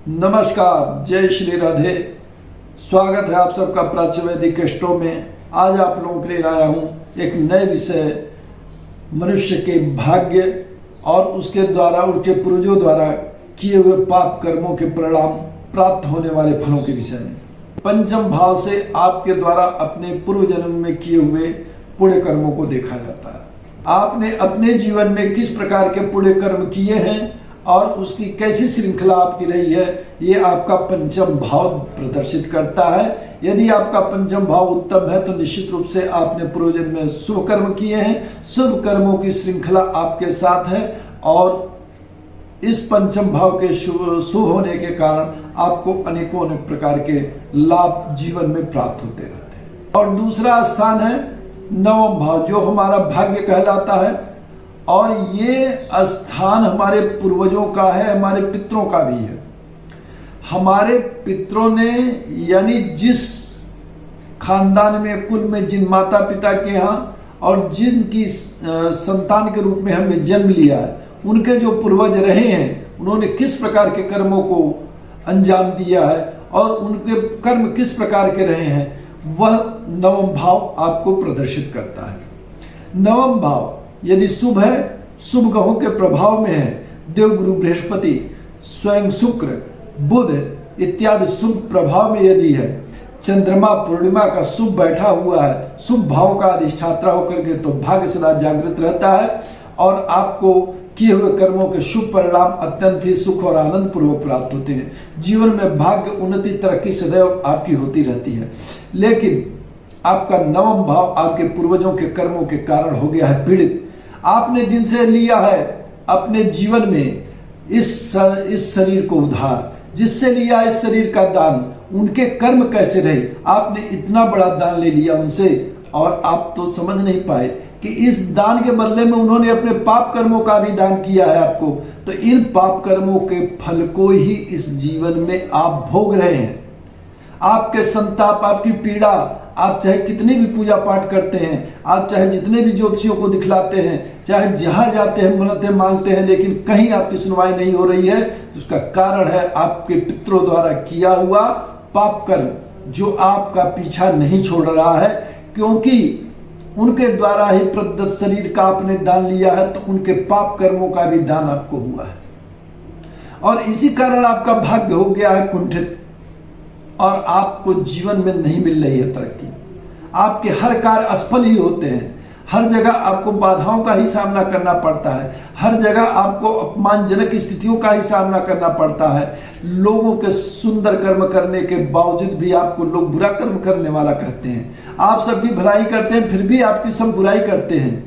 नमस्कार, जय श्री राधे। स्वागत है आप सबका प्राच्य वैदिक स्टोव में। आज आप लोगों के लिए लाया हूँ एक नए विषय, मनुष्य के भाग्य और उसके द्वारा, उसके पूर्वजों द्वारा किए हुए पाप कर्मों के परिणाम प्राप्त होने वाले फलों के विषय में। पंचम भाव से आपके द्वारा अपने पूर्व जन्म में किए हुए पुण्य कर्मों को देखा जाता है। आपने अपने जीवन में किस प्रकार के पुण्य कर्म किए हैं और उसकी कैसी श्रृंखला आपकी रही है, ये आपका पंचम भाव प्रदर्शित करता है। यदि आपका पंचम भाव उत्तम है तो निश्चित रूप से आपने पूर्वजन्म में शुभ कर्म किए हैं, शुभ कर्मों की श्रृंखला आपके साथ है और इस पंचम भाव के शुभ होने के कारण आपको अनेकों अनेक प्रकार के लाभ जीवन में प्राप्त होते रहते हैं। और दूसरा स्थान है नवम भाव, जो हमारा भाग्य कहलाता है। और ये स्थान हमारे पूर्वजों का है, हमारे पितरों का भी है। हमारे पितरों ने, यानी जिस खानदान में, कुल में, जिन माता पिता के यहाँ और जिनकी संतान के रूप में हमने जन्म लिया है, उनके जो पूर्वज रहे हैं, उन्होंने किस प्रकार के कर्मों को अंजाम दिया है और उनके कर्म किस प्रकार के रहे हैं, वह नवम भाव आपको प्रदर्शित करता है। नवम भाव यदि शुभ है, शुभ ग्रहों के प्रभाव में है, देवगुरु बृहस्पति, स्वयं शुक्र, बुध इत्यादि शुभ प्रभाव में यदि है, चंद्रमा पूर्णिमा का शुभ बैठा हुआ है, शुभ भाव का अधिष्ठाता होकर के, तो भाग्य सदा जागृत रहता है और आपको किए हुए कर्मों के शुभ परिणाम अत्यंत ही सुख और आनंद पूर्वक प्राप्त होते हैं। जीवन में भाग्य, उन्नति, तरक्की सदैव आपकी होती रहती है। लेकिन आपका नवम भाव आपके पूर्वजों के कर्मों के कारण हो गया है पीड़ित। आपने जिनसे लिया है अपने जीवन में इस शरीर को उधार, जिससे लिया इस शरीर का दान, उनके कर्म कैसे रहे। आपने इतना बड़ा दान ले लिया उनसे और आप तो समझ नहीं पाए कि इस दान के बदले में उन्होंने अपने पाप कर्मों का भी दान किया है आपको। तो इन पाप कर्मों के फल को ही इस जीवन में आप भोग रहे हैं। आपके संताप, आपकी पीड़ा, आप चाहे कितनी भी पूजा पाठ करते हैं, आप चाहे जितने भी ज्योतिषियों को दिखलाते हैं, चाहे जहां जाते हैं मन्नतें मांगते हैं, लेकिन कहीं आपकी सुनवाई नहीं हो रही है, तो उसका कारण है आपके पितरों द्वारा किया हुआ पाप कर्म, जो आपका पीछा नहीं छोड़ रहा है। क्योंकि उनके द्वारा ही प्रदत्त शरीर का आपने दान लिया है, तो उनके पाप कर्मों का भी दान आपको हुआ है और इसी कारण आपका भाग्य हो गया है कुंठित और आपको जीवन में नहीं मिल रही है तरक्की। आपके हर कार्य असफल ही होते हैं। हर जगह आपको बाधाओं का ही सामना करना पड़ता है। हर जगह आपको अपमानजनक स्थितियों का ही सामना करना पड़ता है। लोगों के सुंदर कर्म करने के बावजूद भी आपको लोग बुरा कर्म करने वाला कहते हैं। आप सबकी भलाई करते हैं, फिर भी आपकी सब बुराई करते हैं।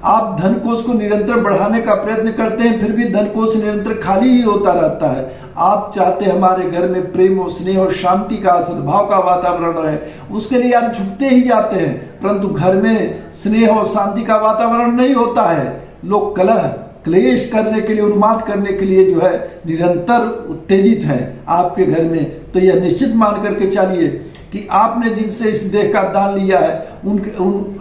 आप धन कोष को निरंतर बढ़ाने का प्रयत्न करते हैं, फिर भी धन कोष निरंतर खाली ही होता रहता है। आप चाहते हैं हमारे घर में प्रेम और स्नेह और शांति का, सद्भाव का वातावरण रहे, उसके लिए आप झुकते ही जाते हैं, परंतु घर में स्नेह और शांति का वातावरण नहीं होता है। लोग कलह, क्लेश करने के लिए, उन्माद करने के लिए जो है निरंतर उत्तेजित है आपके घर में। तो यह निश्चित मान करके चलिए कि आपने जिनसे इस देह का दान लिया है,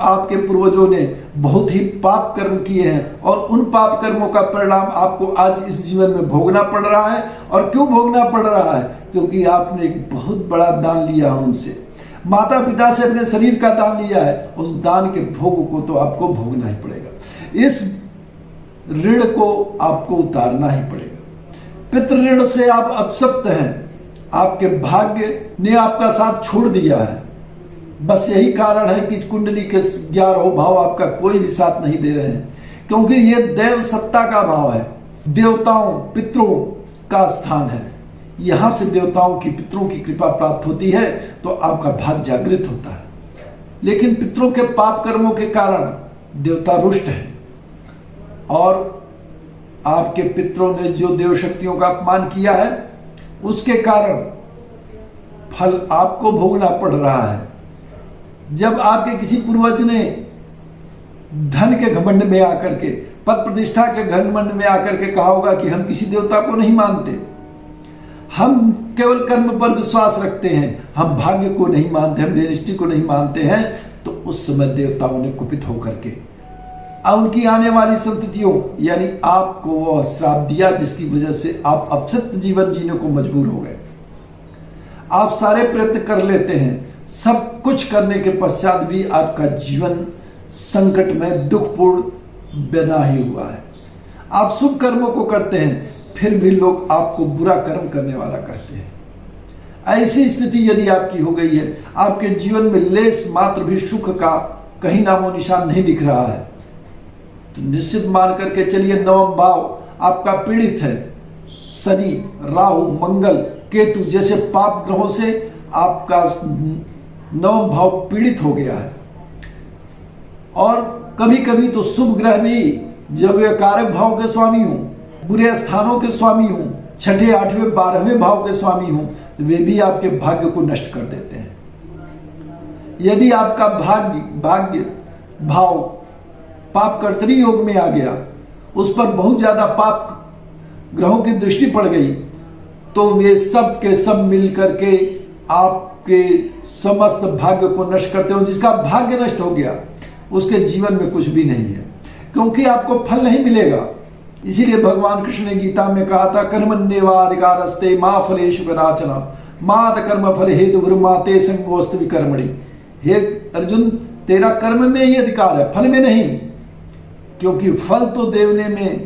आपके पूर्वजों ने बहुत ही पाप कर्म किए हैं और उन पाप कर्मों का परिणाम आपको आज इस जीवन में भोगना पड़ रहा है। और क्यों भोगना पड़ रहा है? क्योंकि आपने एक बहुत बड़ा दान लिया है उनसे, माता पिता से अपने शरीर का दान लिया है। उस दान के भोग को तो आपको भोगना ही पड़ेगा। इस ऋण को आपको उतारना ही पड़ेगा। पितृ ऋण से आप अपशक्त हैं। आपके भाग्य ने आपका साथ छोड़ दिया है। बस यही कारण है कि कुंडली के 11 भाव आपका कोई भी साथ नहीं दे रहे हैं, क्योंकि ये देव सत्ता का भाव है। देवताओं, पितरों का स्थान है। यहां से देवताओं की, पितरों की कृपा प्राप्त होती है तो आपका भाग्य जागृत होता है। लेकिन पितरों के पाप कर्मों के कारण देवता रुष्ट है और आपके पितरों ने जो देव शक्तियों का अपमान किया है, उसके कारण फल आपको भोगना पड़ रहा है। जब आपके किसी पूर्वज ने धन के घमंड में आकर के, पद प्रतिष्ठा के घमंड में आकर के कहा होगा कि हम किसी देवता को नहीं मानते, हम केवल कर्म पर विश्वास रखते हैं, हम भाग्य को नहीं मानते, हम दृष्टि को नहीं मानते हैं, तो उस समय देवताओं ने कुपित होकर के और उनकी आने वाली संततियों यानी आपको वो श्राप दिया जिसकी वजह से आप अपसत जीवन जीने को मजबूर हो गए। आप सारे प्रयत्न कर लेते हैं, सब कुछ करने के पश्चात भी आपका जीवन संकट में दुखपूर्ण बना ही हुआ है। आप शुभ कर्मों को करते हैं फिर भी लोग आपको बुरा कर्म करने वाला कहते हैं। ऐसी स्थिति यदि आपकी हो गई है, आपके जीवन में लेस मात्र भी सुख का कहीं नामो निशान नहीं दिख रहा है, तो निश्चित मान करके चलिए नवम भाव आपका पीड़ित है। शनि, राहु, मंगल, केतु जैसे पाप ग्रहों से आपका नवम भाव पीड़ित हो गया है। और कभी कभी तो शुभ ग्रह भी, जब वे कारक भाव के स्वामी हों, बुरे स्थानों के स्वामी हों, छठे, आठवें, 12वें भाव के स्वामी हों, वे भी आपके भाग्य को नष्ट कर देते हैं। यदि आपका भाग्य भाव पाप कर्तरी योग में आ गया, उस पर बहुत ज्यादा पाप ग्रहों की दृष्टि पड़ गई, तो वे सब के सब मिलकर के आपके समस्त भाग्य को नष्ट करते हो। जिसका भाग्य नष्ट हो गया उसके जीवन में कुछ भी नहीं है, क्योंकि आपको फल नहीं मिलेगा। इसीलिए भगवान कृष्ण ने गीता में कहा था, कर्मण्येवाधिकारस्ते मा फलेषु कदाचन माद कर्म फल हेतु ब्रह्माते संगोस्त विकर्मणि। हे अर्जुन, तेरा कर्म में ही अधिकार है, फल में नहीं, क्योंकि फल तो देने में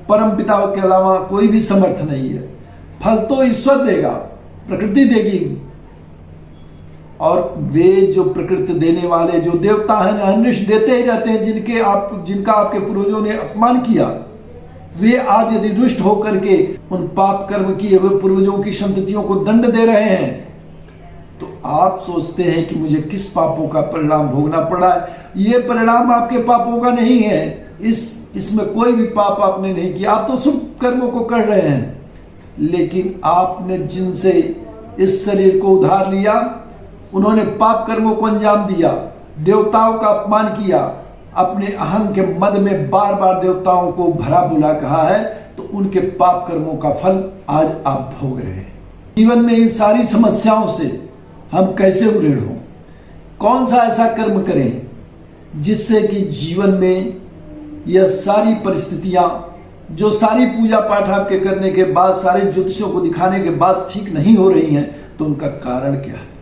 परम पिता के अलावा कोई भी समर्थ नहीं है। फल तो ईश्वर देगा, प्रकृति देगी, और वे जो प्रकृति देने वाले जो देवता हैं अनिश देते ही रहते हैं, जिनका आपके पूर्वजों ने अपमान किया, वे आज यदि रुष्ट होकर के उन पाप कर्म किए हुए पूर्वजों की संततियों को दंड दे रहे हैं, तो आप सोचते हैं कि मुझे किस पापों का परिणाम भोगना पड़ा है। ये परिणाम आपके पापों का नहीं है, इसमें कोई भी पाप आपने नहीं किया, आप तो शुभ कर्मों को कर रहे हैं। लेकिन आपने जिनसे इस शरीर को उधार लिया, उन्होंने पाप कर्मों को अंजाम दिया, देवताओं का अपमान किया, अपने अहं के मद में बार बार देवताओं को भला बुला कहा है, तो उनके पाप कर्मों का फल आज आप भोग रहे हैं। जीवन में इन सारी समस्याओं से हम कैसे उड़ेड़ हों? कौन सा ऐसा कर्म करें जिससे कि जीवन में यह सारी परिस्थितियां, जो सारी पूजा पाठ आपके करने के बाद, सारे ज्योतिषों को दिखाने के बाद ठीक नहीं हो रही हैं, तो उनका कारण क्या है?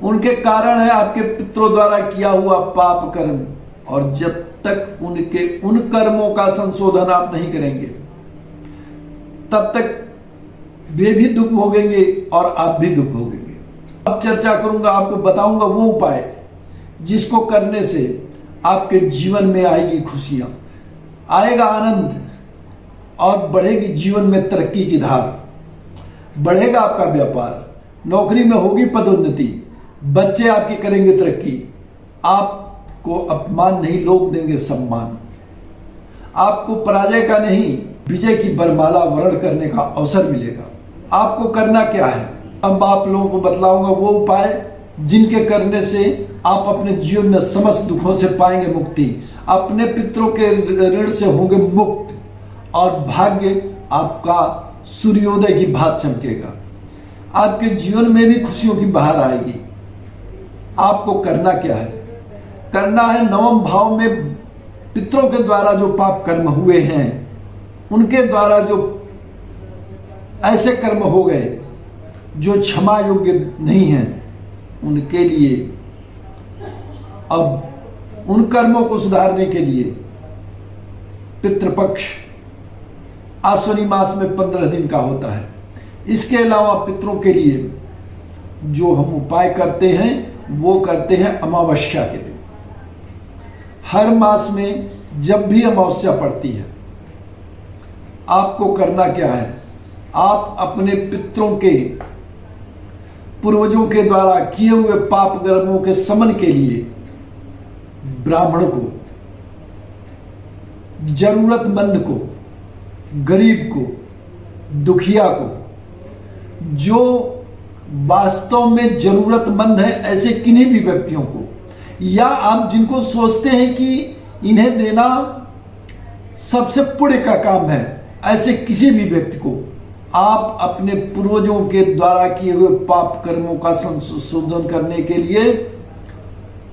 उनके कारण है आपके पितरों द्वारा किया हुआ पाप कर्म। और जब तक उन कर्मों का संशोधन आप नहीं करेंगे, तब तक वे भी दुख भोगेंगे और आप भी दुख भोगेंगे। अब चर्चा करूंगा, आपको बताऊंगा वो उपाय जिसको करने से आपके जीवन में आएगी खुशियां, आएगा आनंद, और बढ़ेगी जीवन में तरक्की की धार, बढ़ेगा आपका व्यापार, नौकरी में होगी पदोन्नति, बच्चे आपकी करेंगे तरक्की, आपको अपमान नहीं लोग देंगे सम्मान, आपको पराजय का नहीं विजय की बरमाला वर्ण करने का अवसर मिलेगा। आपको करना क्या है, अब आप लोगों को बतलाऊंगा वो उपाय जिनके करने से आप अपने जीवन में समस्त दुखों से पाएंगे मुक्ति, अपने पितरों के ऋण से होंगे मुक्त, और भाग्य आपका सूर्योदय की भांति चमकेगा। आपके जीवन में भी खुशियों की बहार आएगी। आपको करना क्या है? करना है नवम भाव में पितरों के द्वारा जो पाप कर्म हुए हैं, उनके द्वारा जो ऐसे कर्म हो गए जो क्षमा योग्य नहीं हैं, उनके लिए अब उन कर्मों को सुधारने के लिए पितृपक्ष आश्विनी मास में 15 दिन का होता है। इसके अलावा पितरों के लिए जो हम उपाय करते हैं वो करते हैं अमावस्या के दिन। हर मास में जब भी अमावस्या पड़ती है, आपको करना क्या है? आप अपने पितरों के पूर्वजों के द्वारा किए हुए पाप कर्मों के शमन के लिए ब्राह्मण को, जरूरतमंद को, गरीब को, दुखिया को, जो वास्तव में जरूरतमंद है ऐसे किन्हीं भी व्यक्तियों को, या आप जिनको सोचते हैं कि इन्हें देना सबसे पुण्य का काम है, ऐसे किसी भी व्यक्ति को आप अपने पूर्वजों के द्वारा किए हुए पाप कर्मों का संशोधन करने के लिए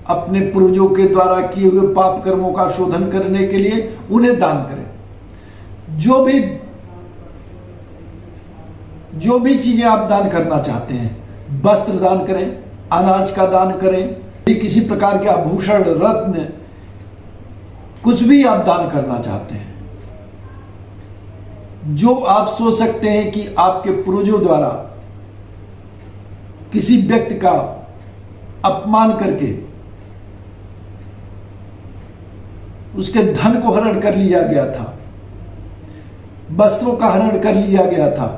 अपने पूर्वजों के द्वारा किए हुए पाप कर्मों का शोधन करने के लिए उन्हें दान करें। जो भी चीजें आप दान करना चाहते हैं, वस्त्र दान करें, अनाज का दान करें, किसी प्रकार के आभूषण, रत्न, कुछ भी आप दान करना चाहते हैं, जो आप सोच सकते हैं कि आपके पूर्वजों द्वारा किसी व्यक्ति का अपमान करके उसके धन को हरण कर लिया गया था, वस्त्रों का हरण कर लिया गया था,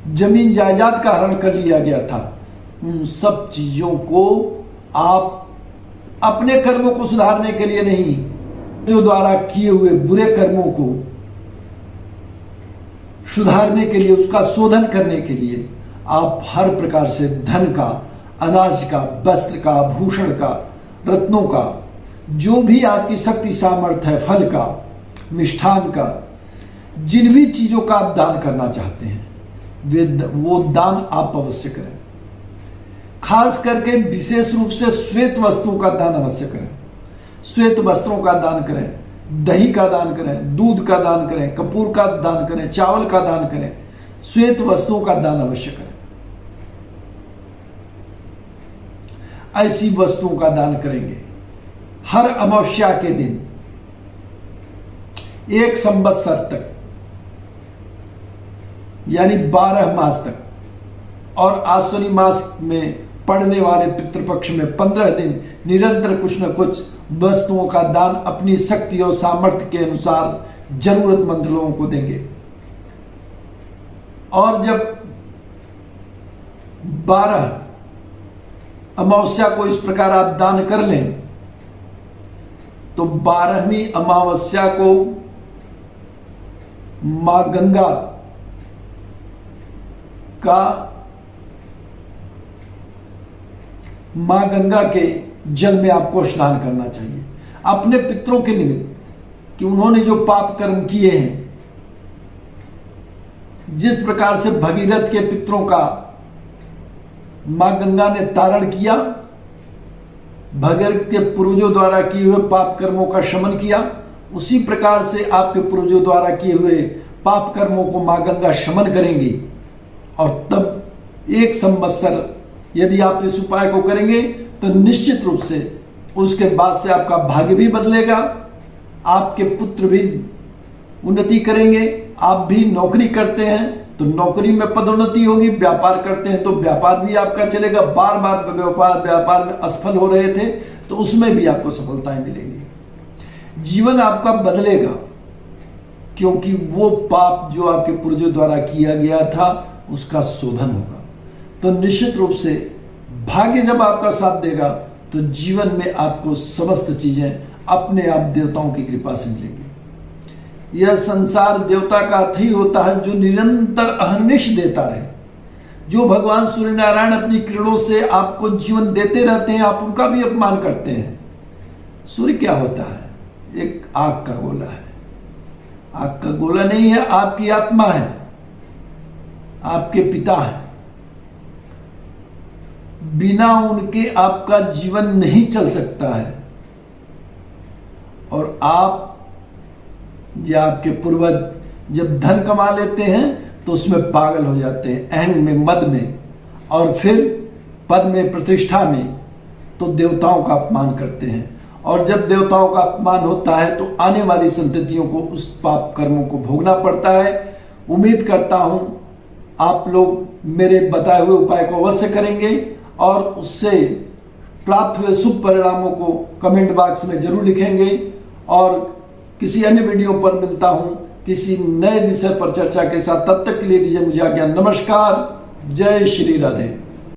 जमीन जायदाद का हरण कर लिया गया था, उन सब चीजों को आप अपने कर्मों को सुधारने के लिए नहीं, जो द्वारा किए हुए बुरे कर्मों को सुधारने के लिए, उसका शोधन करने के लिए आप हर प्रकार से धन का, अनाज का, वस्त्र का, आभूषण का, रत्नों का, जो भी आपकी शक्ति सामर्थ्य है, फल का, मिष्ठान का, जिन भी चीजों का आप दान करना चाहते हैं वो दान आप अवश्य करें। खास करके विशेष रूप से श्वेत वस्तुओं का दान अवश्य करें। श्वेत वस्त्रों का दान करें, दही का दान करें, दूध का दान करें, कपूर का दान करें, चावल का दान करें, श्वेत वस्तुओं का दान अवश्य करें। ऐसी वस्तुओं का दान करेंगे हर अमावस्या के दिन 1 संवत्सर तक, यानी 12 मास तक, और आश्विनी मास में पड़ने वाले पितृपक्ष में 15 दिन निरंतर कुछ न कुछ वस्तुओं का दान अपनी शक्ति और सामर्थ्य के अनुसार जरूरतमंद लोगों को देंगे। और जब 12 अमावस्या को इस प्रकार आप दान कर लें तो 12वीं अमावस्या को मां गंगा के जल में आपको स्नान करना चाहिए अपने पितरों के निमित्त, कि उन्होंने जो पाप कर्म किए हैं, जिस प्रकार से भगीरथ के पितरों का मां गंगा ने तारण किया, भगीरथ के पूर्वजों द्वारा किए हुए पाप कर्मों का शमन किया, उसी प्रकार से आपके पूर्वजों द्वारा किए हुए पाप कर्मों को मां गंगा शमन करेंगी। और तब 1 संवत्सर यदि आप इस उपाय को करेंगे तो निश्चित रूप से उसके बाद से आपका भाग्य भी बदलेगा, आपके पुत्र भी उन्नति करेंगे। आप भी नौकरी करते हैं तो नौकरी में पदोन्नति होगी, व्यापार करते हैं तो व्यापार भी आपका चलेगा, बार बार व्यापार में असफल हो रहे थे तो उसमें भी आपको सफलताएं मिलेंगी। जीवन आपका बदलेगा, क्योंकि वो पाप जो आपके पूर्वजों द्वारा किया गया था उसका शोधन होगा। तो निश्चित रूप से भाग्य जब आपका साथ देगा तो जीवन में आपको समस्त चीजें अपने आप देवताओं की कृपा से मिलेंगी। यह संसार देवता का अर्थ ही होता है जो निरंतर अहर्निश देता रहे। जो भगवान सूर्य नारायण अपनी किरणों से आपको जीवन देते रहते हैं, आप उनका भी अपमान करते हैं। सूर्य क्या होता है? एक आग का गोला है। आग का गोला नहीं है, आपकी आत्मा है, आपके पिता है। बिना उनके आपका जीवन नहीं चल सकता है। और आप या आपके पूर्वज जब धन कमा लेते हैं तो उसमें पागल हो जाते हैं, अहंग में, मद में, और फिर पद में, प्रतिष्ठा में, तो देवताओं का अपमान करते हैं। और जब देवताओं का अपमान होता है तो आने वाली संततियों को उस पाप कर्मों को भोगना पड़ता है। उम्मीद करता हूं आप लोग मेरे बताए हुए उपाय को अवश्य करेंगे और उससे प्राप्त हुए शुभ परिणामों को कमेंट बॉक्स में जरूर लिखेंगे। और किसी अन्य वीडियो पर मिलता हूं किसी नए विषय पर चर्चा के साथ। तब तक के लिए दीजिए मुझे आज्ञा। नमस्कार। जय श्री राधे।